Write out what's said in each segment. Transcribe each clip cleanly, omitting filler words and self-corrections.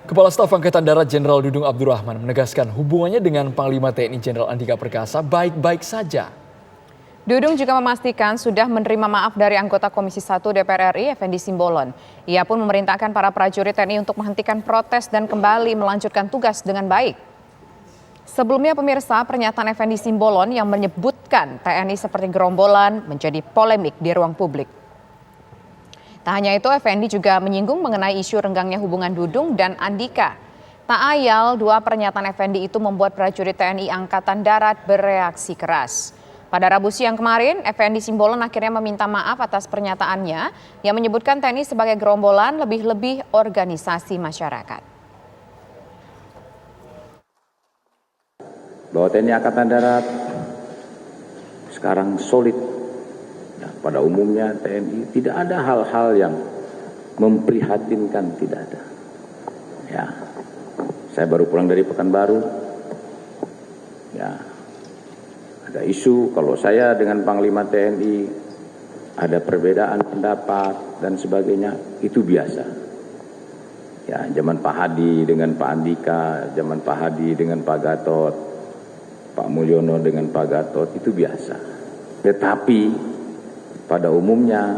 Kepala Staf Angkatan Darat Jenderal Dudung Abdurrahman menegaskan hubungannya dengan Panglima TNI Jenderal Andika Perkasa baik-baik saja. Dudung juga memastikan sudah menerima maaf dari anggota Komisi 1 DPR RI, Effendi Simbolon. Ia pun memerintahkan para prajurit TNI untuk menghentikan protes dan kembali melanjutkan tugas dengan baik. Sebelumnya pemirsa, pernyataan Effendi Simbolon yang menyebutkan TNI seperti gerombolan menjadi polemik di ruang publik. Tak hanya itu, Effendi juga menyinggung mengenai isu renggangnya hubungan Dudung dan Andika. Tak ayal, dua pernyataan Effendi itu membuat prajurit TNI Angkatan Darat bereaksi keras. Pada Rabu siang kemarin, Effendi Simbolon akhirnya meminta maaf atas pernyataannya yang menyebutkan TNI sebagai gerombolan lebih-lebih organisasi masyarakat. Bahwa TNI Angkatan Darat sekarang solid. Nah, pada umumnya TNI tidak ada hal-hal yang memprihatinkan, tidak ada. Ya, saya baru pulang dari Pekanbaru. Ya, ada isu kalau saya dengan Panglima TNI ada perbedaan pendapat dan sebagainya, itu biasa. Ya, zaman Pak Hadi dengan Pak Andika, zaman Pak Hadi dengan Pak Gatot, Pak Mulyono dengan Pak Gatot, itu biasa. Tetapi pada umumnya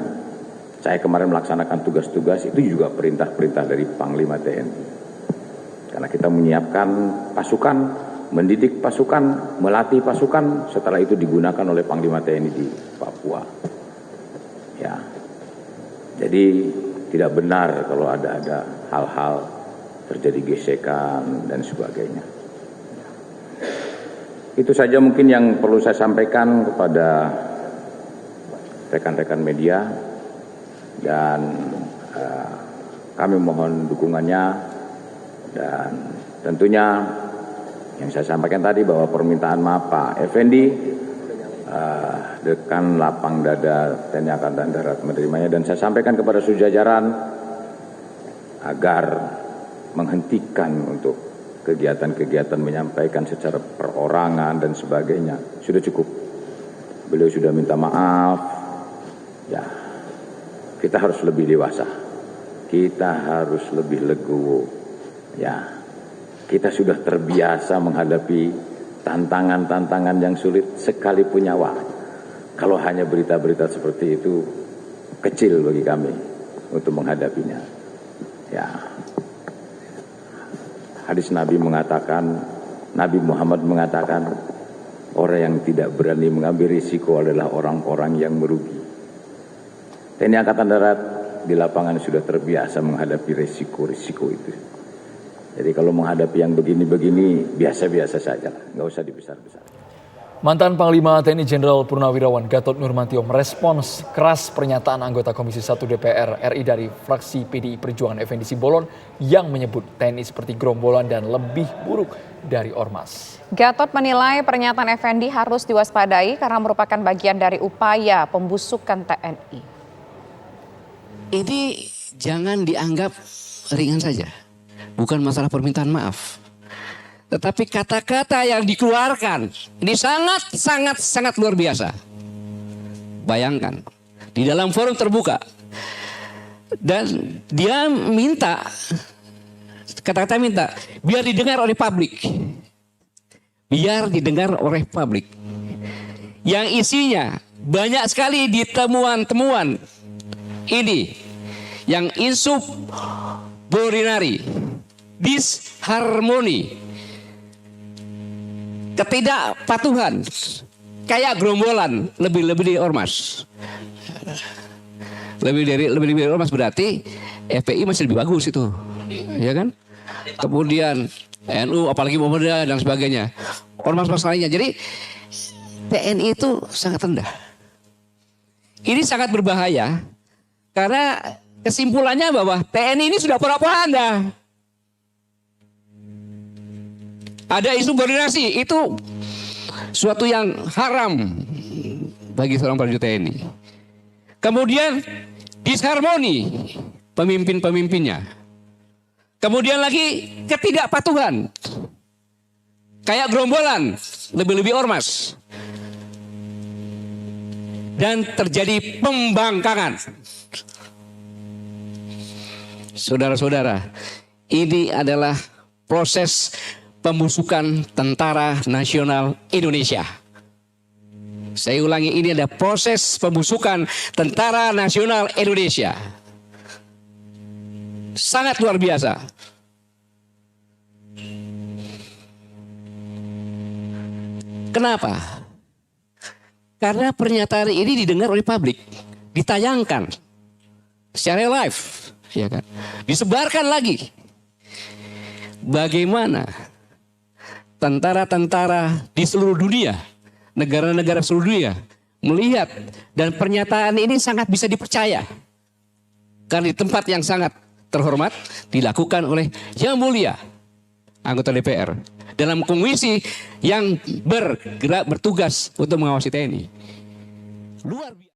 saya kemarin melaksanakan tugas-tugas itu juga perintah-perintah dari Panglima TNI. Karena kita menyiapkan pasukan, mendidik pasukan, melatih pasukan, setelah itu digunakan oleh Panglima TNI di Papua. Ya, jadi tidak benar kalau ada hal-hal terjadi gesekan dan sebagainya. Itu saja mungkin yang perlu saya sampaikan kepada rekan-rekan media, dan kami mohon dukungannya, dan tentunya yang saya sampaikan tadi bahwa permintaan maaf Pak Effendi, Dekan Lapang Dada TNI Angkatan Darat menerimanya, dan saya sampaikan kepada sejajaran agar menghentikan untuk kegiatan-kegiatan menyampaikan secara perorangan dan sebagainya. Sudah cukup. Beliau sudah minta maaf. Ya, kita harus lebih dewasa. Kita harus lebih legowo. Ya. Kita sudah terbiasa menghadapi tantangan-tantangan yang sulit sekali punya waktu. Kalau hanya berita-berita seperti itu, kecil bagi kami untuk menghadapinya. Ya, hadis Nabi mengatakan, Nabi Muhammad mengatakan, orang yang tidak berani mengambil risiko adalah orang-orang yang merugi. TNI Angkatan Darat di lapangan sudah terbiasa menghadapi risiko-risiko itu. Jadi kalau menghadapi yang begini-begini biasa-biasa saja, nggak usah dibesar-besar. Mantan Panglima TNI Jenderal Purnawirawan Gatot Nurmantio merespons keras pernyataan anggota Komisi 1 DPR RI dari fraksi PDI Perjuangan Effendi Simbolon yang menyebut TNI seperti gerombolan dan lebih buruk dari ormas. Gatot menilai pernyataan Effendi harus diwaspadai karena merupakan bagian dari upaya pembusukan TNI. Ini jangan dianggap ringan saja. Bukan masalah permintaan maaf. Tetapi kata-kata yang dikeluarkan ini sangat luar biasa. Bayangkan, di dalam forum terbuka. Dan dia minta, kata-kata minta, biar didengar oleh publik. Biar didengar oleh publik. Yang isinya banyak sekali di temuan-temuan ini. Yang insubordinari, disharmoni, ketidakpatuhan, kayak gerombolan, lebih-lebih di ormas. Lebih dari ormas berarti FPI masih lebih bagus itu, ya kan? Kemudian NU, apalagi Muhammadiyah dan sebagainya, ormas-ormas lainnya. Jadi TNI itu sangat rendah. Ini sangat berbahaya karena kesimpulannya bahwa TNI ini sudah propaganda. Ada isu koordinasi, itu suatu yang haram bagi seorang prajurit TNI. Kemudian disharmoni pemimpin-pemimpinnya. Kemudian lagi ketidakpatuhan. Kayak gerombolan, lebih-lebih ormas. Dan terjadi pembangkangan. Saudara-saudara, ini adalah proses pembusukan Tentara Nasional Indonesia. Saya ulangi, ini adalah proses pembusukan Tentara Nasional Indonesia. Sangat luar biasa. Kenapa? Karena pernyataan ini didengar oleh publik, ditayangkan secara live, ya kan? Disebarkan lagi. Bagaimana tentara-tentara di seluruh dunia, negara-negara seluruh dunia melihat, dan pernyataan ini sangat bisa dipercaya karena di tempat yang sangat terhormat dilakukan oleh Yang Mulia anggota DPR dalam komisi yang bertugas untuk mengawasi TNI. Luar biasa.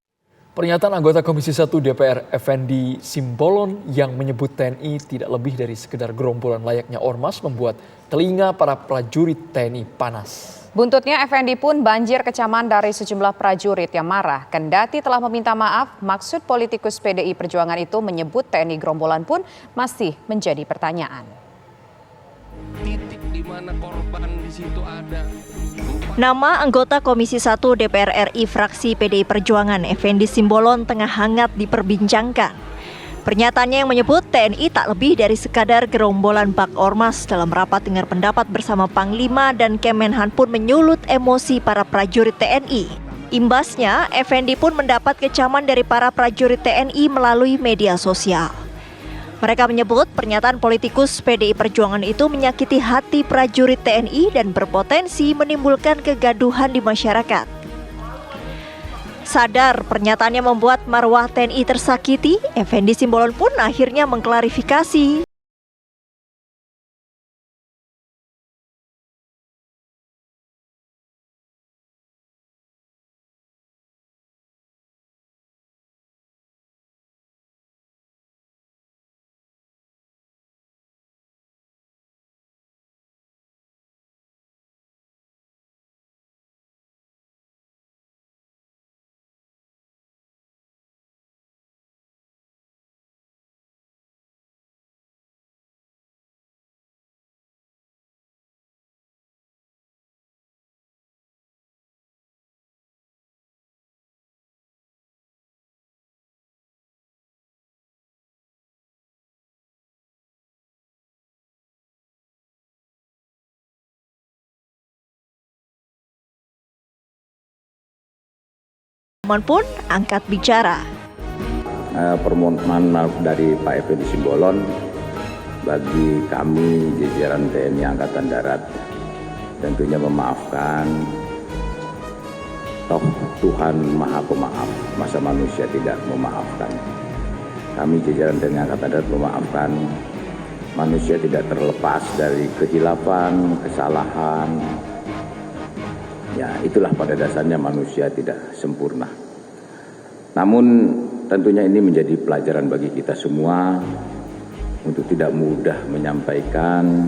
Pernyataan anggota Komisi 1 DPR Effendi Simbolon yang menyebut TNI tidak lebih dari sekedar gerombolan layaknya ormas membuat telinga para prajurit TNI panas. Buntutnya Effendi pun banjir kecaman dari sejumlah prajurit yang marah. Kendati telah meminta maaf, maksud politikus PDI Perjuangan itu menyebut TNI gerombolan pun masih menjadi pertanyaan. Titik di mana korban di situ ada. Nama anggota Komisi 1 DPR RI fraksi PDI Perjuangan Effendi Simbolon tengah hangat diperbincangkan. Pernyataannya yang menyebut TNI tak lebih dari sekadar gerombolan bak ormas dalam rapat dengar pendapat bersama Panglima dan Kemenhan pun menyulut emosi para prajurit TNI. Imbasnya, Effendi pun mendapat kecaman dari para prajurit TNI melalui media sosial. Mereka menyebut pernyataan politikus PDI Perjuangan itu menyakiti hati prajurit TNI dan berpotensi menimbulkan kegaduhan di masyarakat. Sadar pernyataannya membuat marwah TNI tersakiti, Effendi Simbolon pun akhirnya mengklarifikasi. Teman pun angkat bicara. Permohonan maaf dari Pak Effendi Simbolon bagi kami jajaran TNI Angkatan Darat tentunya memaafkan. Toh Tuhan Maha Pemaaf, masa manusia tidak memaafkan. Kami jajaran TNI Angkatan Darat memaafkan. Manusia tidak terlepas dari kehilafan, kesalahan. Ya, itulah pada dasarnya manusia tidak sempurna. Namun tentunya ini menjadi pelajaran bagi kita semua untuk tidak mudah menyampaikan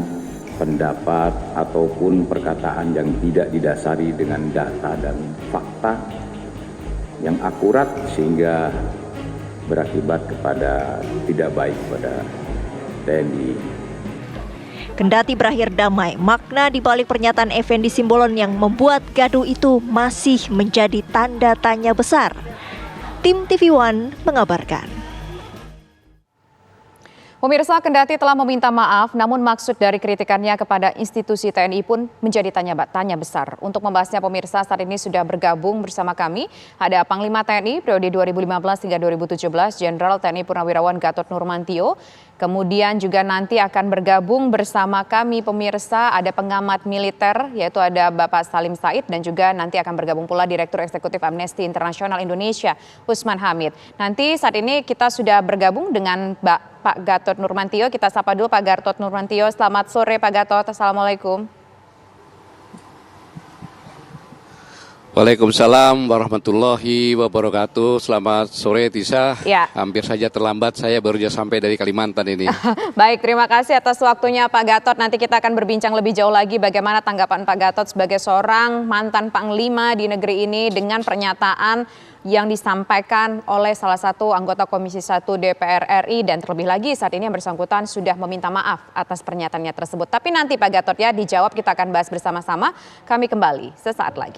pendapat ataupun perkataan yang tidak didasari dengan data dan fakta yang akurat sehingga berakibat kepada tidak baik pada TNI. Kendati berakhir damai, makna di balik pernyataan Effendi Simbolon yang membuat gaduh itu masih menjadi tanda tanya besar. Tim TV One mengabarkan. Pemirsa, kendati telah meminta maaf, namun maksud dari kritikannya kepada institusi TNI pun menjadi tanya besar. Untuk membahasnya, pemirsa, saat ini sudah bergabung bersama kami ada Panglima TNI periode 2015 hingga 2017, Jenderal TNI Purnawirawan Gatot Nurmantio. Kemudian juga nanti akan bergabung bersama kami pemirsa ada pengamat militer yaitu ada Bapak Salim Said dan juga nanti akan bergabung pula Direktur Eksekutif Amnesty International Indonesia Usman Hamid. Nanti saat ini kita sudah bergabung dengan Pak Gatot Nurmantio. Kita sapa dulu Pak Gatot Nurmantio. Selamat sore Pak Gatot. Assalamualaikum. Waalaikumsalam warahmatullahi wabarakatuh. Selamat sore Tisa. Ya. Hampir saja terlambat, saya baru saja sampai dari Kalimantan ini. Baik, terima kasih atas waktunya Pak Gatot. Nanti kita akan berbincang lebih jauh lagi bagaimana tanggapan Pak Gatot sebagai seorang mantan Panglima di negeri ini dengan pernyataan yang disampaikan oleh salah satu anggota Komisi 1 DPR RI, dan terlebih lagi saat ini yang bersangkutan sudah meminta maaf atas pernyataannya tersebut. Tapi nanti Pak Gatot ya dijawab, kita akan bahas bersama-sama. Kami kembali sesaat lagi.